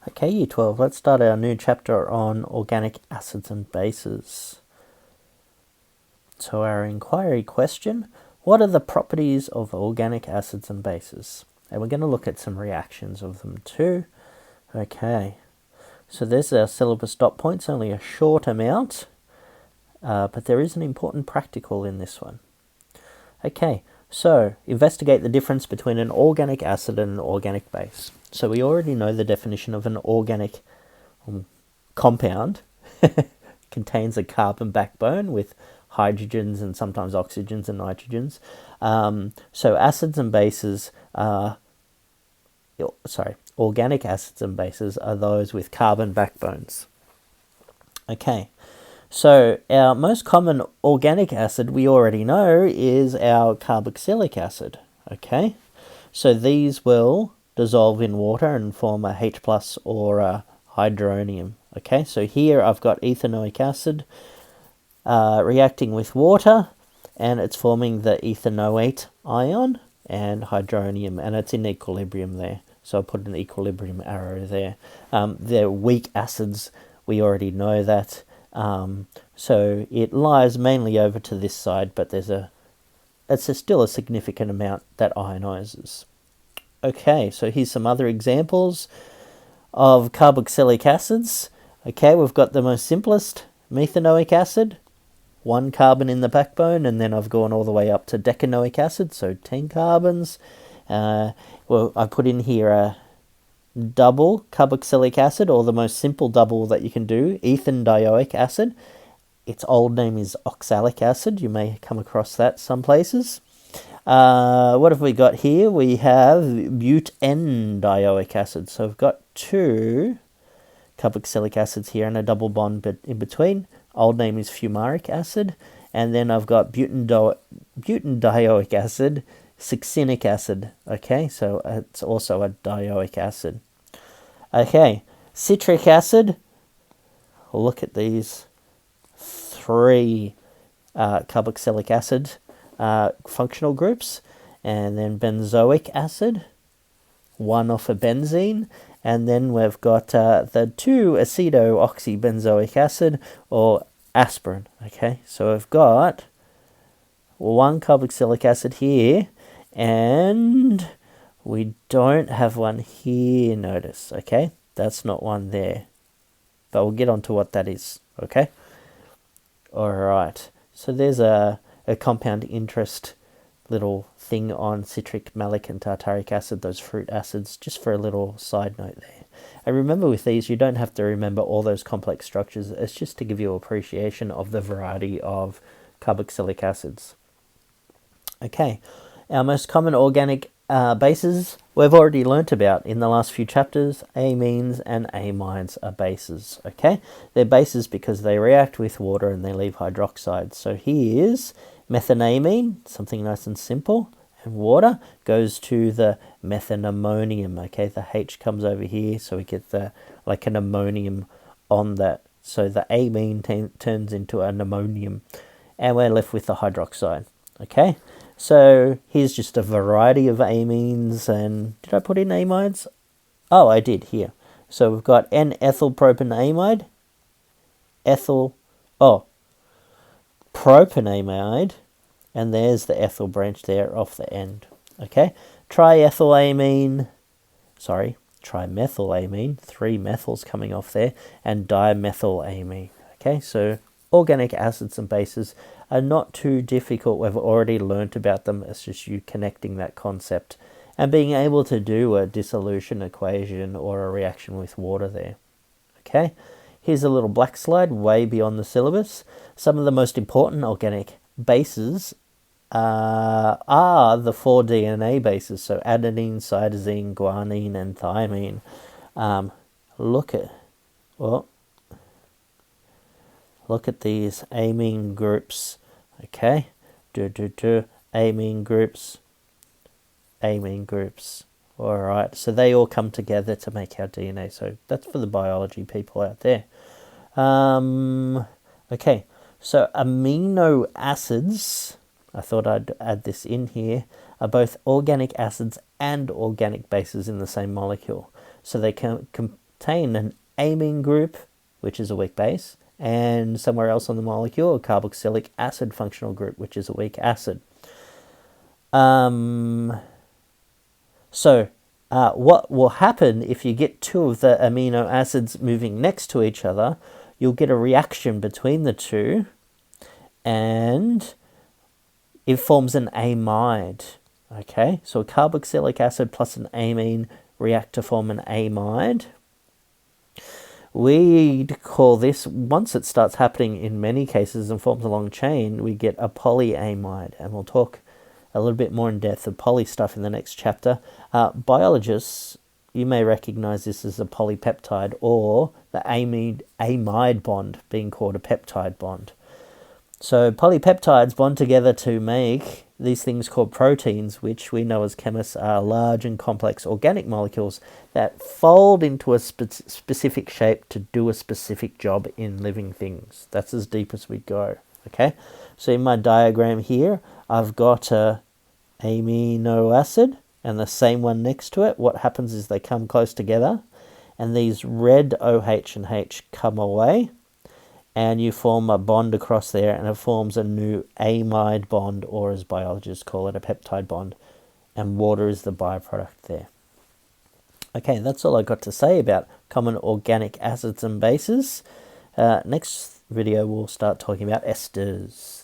Okay, Year 12, let's start our new chapter on organic acids and bases. So our inquiry question, what are the properties of organic acids and bases? And we're going to look at some reactions of them too. Okay, so there's our syllabus dot points, only a short amount, but there is an important practical in this one. Okay, so investigate the difference between an organic acid and an organic base. So we already know the definition of an organic compound. Contains a carbon backbone with hydrogens and sometimes oxygens and nitrogens. So acids and bases are, organic acids and bases are those with carbon backbones. Okay, so our most common organic acid we already know is our carboxylic acid. Okay, so these will dissolve in water and form a H plus or a hydronium. Okay, so here I've got ethanoic acid reacting with water, and it's forming the ethanoate ion and hydronium, and it's in equilibrium there. So I'll put an equilibrium arrow there. They're weak acids, we already know that. So it lies mainly over to this side, but it's still a significant amount that ionizes. Okay, so here's some other examples of carboxylic acids. Okay, we've got the most simplest, methanoic acid, 1 carbon in the backbone, and then I've gone all the way up to decanoic acid, so 10 carbons. Well, I put in here a double carboxylic acid, or the most simple double that you can do, ethanoic acid. Its old name is oxalic acid. You may come across that some places. What have we got here? We have butendioic acid. So we've got 2 carboxylic acids here and a double bond in between. Old name is fumaric acid. And then I've got butendioic acid, succinic acid. Okay, so it's also a dioic acid. Okay, citric acid. Look at these 3 carboxylic acid functional groups. And then benzoic acid, 1 off a benzene. And then we've got the 2-acetoxybenzoic acid, or aspirin. Okay, so we've got 1 carboxylic acid here, and we don't have one here, notice. Okay, that's not one there, but we'll get on to what that is. Okay, all right, so there's a compound interest little thing on citric, malic, and tartaric acid, those fruit acids, just for a little side note there. And remember, with these, you don't have to remember all those complex structures. It's just to give you appreciation of the variety of carboxylic acids. Okay, our most common organic bases we've already learnt about in the last few chapters. Amines and amines are bases. Okay, they're bases because they react with water and they leave hydroxides. So here's methanamine, something nice and simple, and water goes to the methynammonium. Okay, the H comes over here, so we get like an ammonium on that. So the amine turns into an ammonium, and we're left with the hydroxide. Okay, so here's just a variety of amines. And did I put in amides? Oh, I did here. So we've got N-ethylpropanamide, propanamide, and there's the ethyl branch there off the end. Okay, trimethylamine, 3 methyls coming off there, and dimethylamine. Okay, so organic acids and bases are not too difficult. We've already learnt about them. It's just you connecting that concept and being able to do a dissolution equation or a reaction with water there. Okay, here's a little black slide way beyond the syllabus. Some of the most important organic bases are the 4 DNA bases, so adenine, cytosine, guanine, and thymine. Look at these amine groups. Okay, amine groups. All right, so they all come together to make our DNA. So that's for the biology people out there. Okay, so amino acids, I thought I'd add this in here, are both organic acids and organic bases in the same molecule. So they can contain an amine group, which is a weak base, and somewhere else on the molecule, a carboxylic acid functional group, which is a weak acid. What will happen if you get two of the amino acids moving next to each other? You'll get a reaction between the two, and it forms an amide. Okay, so a carboxylic acid plus an amine react to form an amide. We'd call this, once it starts happening in many cases and forms a long chain, we get a polyamide, and we'll talk a little bit more in depth of poly stuff in the next chapter. Biologists, you may recognize this as a polypeptide, or the amide bond being called a peptide bond. So polypeptides bond together to make these things called proteins, which we know as chemists are large and complex organic molecules that fold into a specific shape to do a specific job in living things. That's as deep as we go. Okay, so in my diagram here, I've got a amino acid and the same one next to it. What happens is they come close together, and these red OH and H come away, and you form a bond across there, and it forms a new amide bond, or as biologists call it, a peptide bond, and water is the byproduct there. Okay, that's all I got to say about common organic acids and bases. Next video we'll start talking about esters.